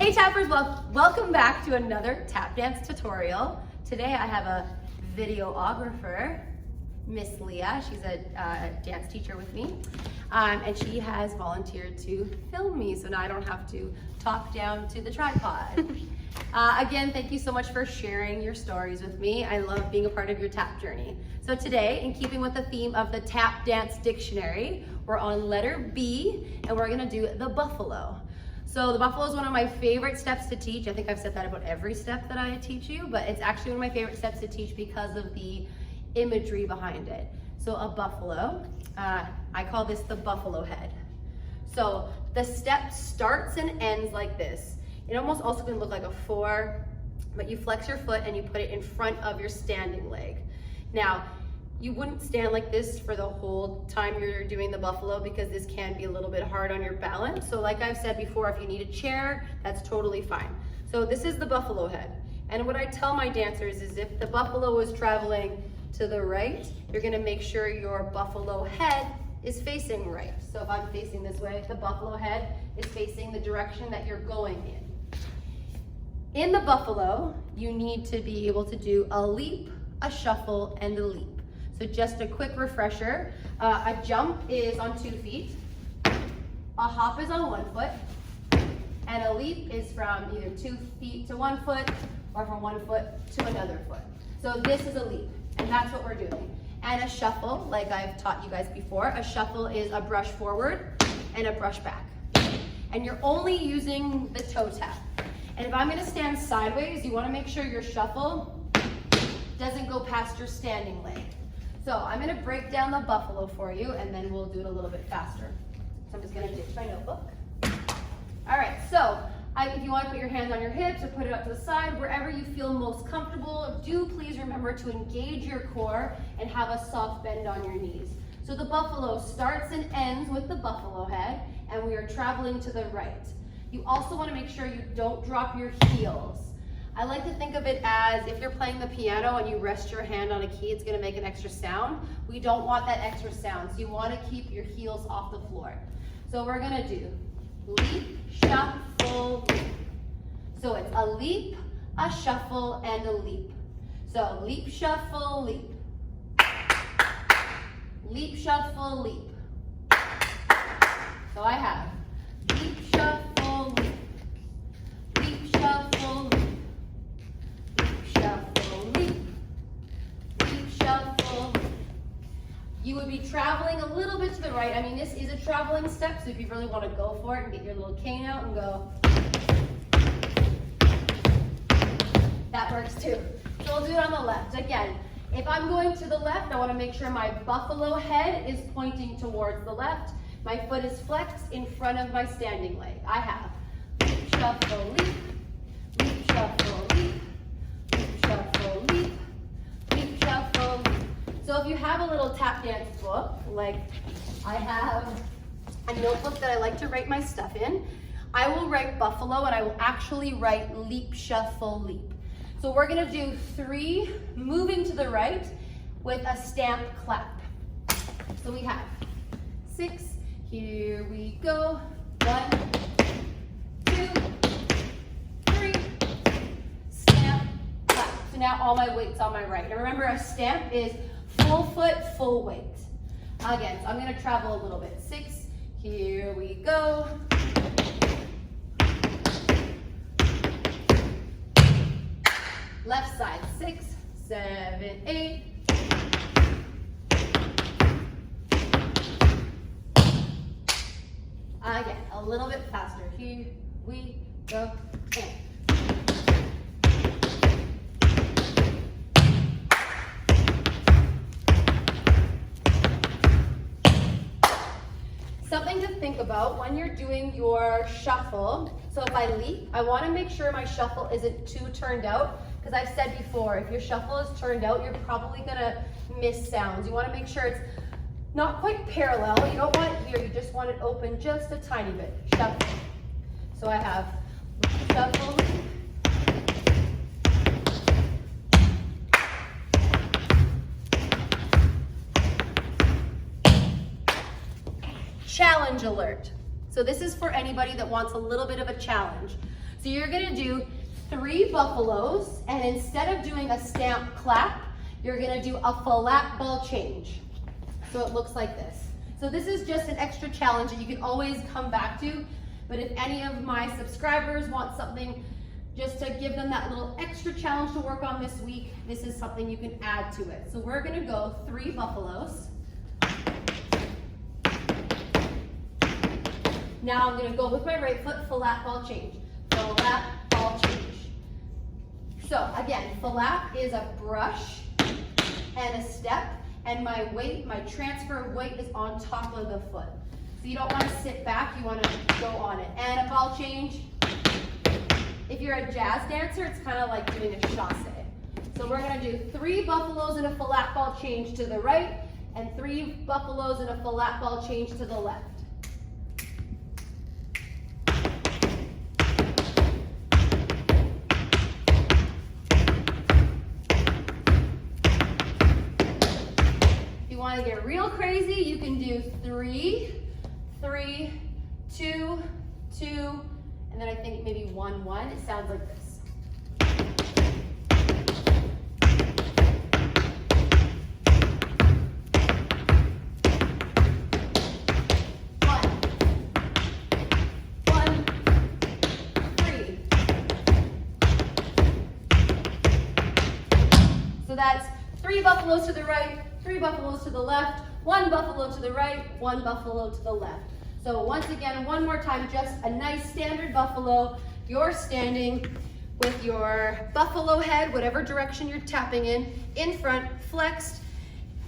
Hey tappers, welcome back to another tap dance tutorial. Today I have a videographer, Miss Leah. She's a dance teacher with me, and she has volunteered to film me, so now I don't have to talk down to the tripod. Again, thank you so much for sharing your stories with me. I love being a part of your tap journey. So today, in keeping with the theme of the Tap Dance Dictionary, we're on letter B, and we're gonna do the buffalo. So the buffalo is one of my favorite steps to teach. I think I've said that about every step that I teach you, but it's actually one of my favorite steps to teach because of the imagery behind it. So a buffalo, I call this the buffalo head. So the step starts and ends like this. It almost also can look like a 4, but you flex your foot and you put it in front of your standing leg. Now, you wouldn't stand like this for the whole time you're doing the buffalo because this can be a little bit hard on your balance. So like I've said before, if you need a chair, that's totally fine. So this is the buffalo head. And what I tell my dancers is if the buffalo is traveling to the right, you're gonna make sure your buffalo head is facing right. So if I'm facing this way, the buffalo head is facing the direction that you're going in. In the buffalo, you need to be able to do a leap, a shuffle, and a leap. So just a quick refresher, a jump is on 2 feet, a hop is on 1 foot, and a leap is from either 2 feet to 1 foot or from 1 foot to another foot. So this is a leap, and that's what we're doing. And a shuffle, like I've taught you guys before, a shuffle is a brush forward and a brush back. And you're only using the toe tap. And if I'm gonna stand sideways, you wanna make sure your shuffle doesn't go past your standing leg. So I'm gonna break down the buffalo for you and then we'll do it a little bit faster. So I'm just gonna ditch my notebook. All right, so if you wanna put your hands on your hips or put it up to the side, wherever you feel most comfortable, do please remember to engage your core and have a soft bend on your knees. So the buffalo starts and ends with the buffalo head and we are traveling to the right. You also wanna make sure you don't drop your heels. I like to think of it as if you're playing the piano and you rest your hand on a key, it's gonna make an extra sound. We don't want that extra sound, so you wanna keep your heels off the floor. So we're gonna do leap, shuffle, leap. So it's a leap, a shuffle, and a leap. So leap, shuffle, leap. Leap, shuffle, leap. So I have leap, shuffle, leap. Leap, shuffle, leap. You would be traveling a little bit to the right. I mean, this is a traveling step, so if you really want to go for it and get your little cane out and go, that works too. So we'll do it on the left. Again, if I'm going to the left, I want to make sure my buffalo head is pointing towards the left. My foot is flexed in front of my standing leg. I have leap, shuffle, leap, leap, shuffle, leap, leap, shuffle, leap, leap, shuffle, leap. So if you have a little tap dance book, like I have a notebook that I like to write my stuff in, I will write buffalo and I will actually write leap, shuffle, leap. So we're gonna do 3 moving to the right with a stamp clap. So we have 6, here we go, 1, 2, 3, stamp, clap. So now all my weight's on my right. And remember, a stamp is full foot, full weight. Again, so I'm gonna travel a little bit. 6, here we go. Left side, 6, 7, 8. Again, a little bit faster. Here we go. And something to think about when you're doing your shuffle. So if I leap, I want to make sure my shuffle isn't too turned out, because I've said before, if your shuffle is turned out, you're probably going to miss sounds. You want to make sure it's not quite parallel. You don't want it here, you just want it open just a tiny bit. Shuffle. So I have shuffle, challenge alert. So this is for anybody that wants a little bit of a challenge. So you're gonna do 3 buffaloes, and instead of doing a stamp clap, you're gonna do a flat ball change. So it looks like this. So this is just an extra challenge that you can always come back to, but if any of my subscribers want something just to give them that little extra challenge to work on this week, this is something you can add to it. So we're gonna go 3 buffaloes. Now I'm gonna go with my right foot, flat ball change. Flat ball change. So again, flat is a brush and a step, and my weight, my transfer of weight is on top of the foot. So you don't wanna sit back, you wanna go on it. And a ball change, if you're a jazz dancer, it's kind of like doing a chasse. So we're gonna do 3 buffaloes and a flat ball change to the right, and 3 buffaloes and a flat ball change to the left. If you wanna get real crazy, you can do 3, 3, 2, 2, and then I think maybe 1, 1. It sounds like this. 1, 1, 3. So that's 3 buffaloes to the right, 3 buffaloes to the left, 1 buffalo to the right, 1 buffalo to the left. So once again, one more time, just a nice standard buffalo. You're standing with your buffalo head, whatever direction you're tapping in front, flexed.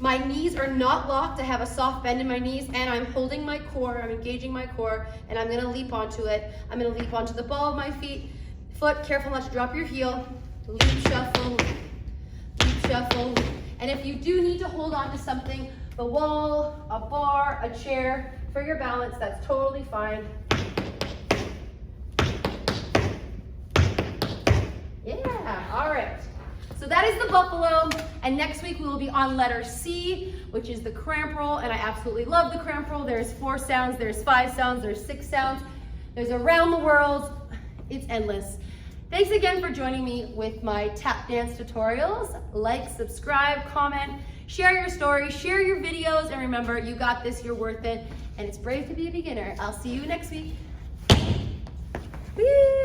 My knees are not locked. I have a soft bend in my knees, and I'm holding my core, I'm engaging my core, and I'm gonna leap onto it. I'm gonna leap onto the ball of my foot, careful not to drop your heel. Leap, shuffle, leap, shuffle. And if you do need to hold on to something, the wall, a bar, a chair, for your balance, that's totally fine. Yeah, all right. So that is the buffalo, and next week we will be on letter C, which is the cramp roll, and I absolutely love the cramp roll. There's 4 sounds, there's 5 sounds, there's 6 sounds, there's around the world. It's endless. Thanks again for joining me with my tap dance tutorials. Like, subscribe, comment, share your story, share your videos, and remember, you got this, you're worth it, and it's brave to be a beginner. I'll see you next week. Woo!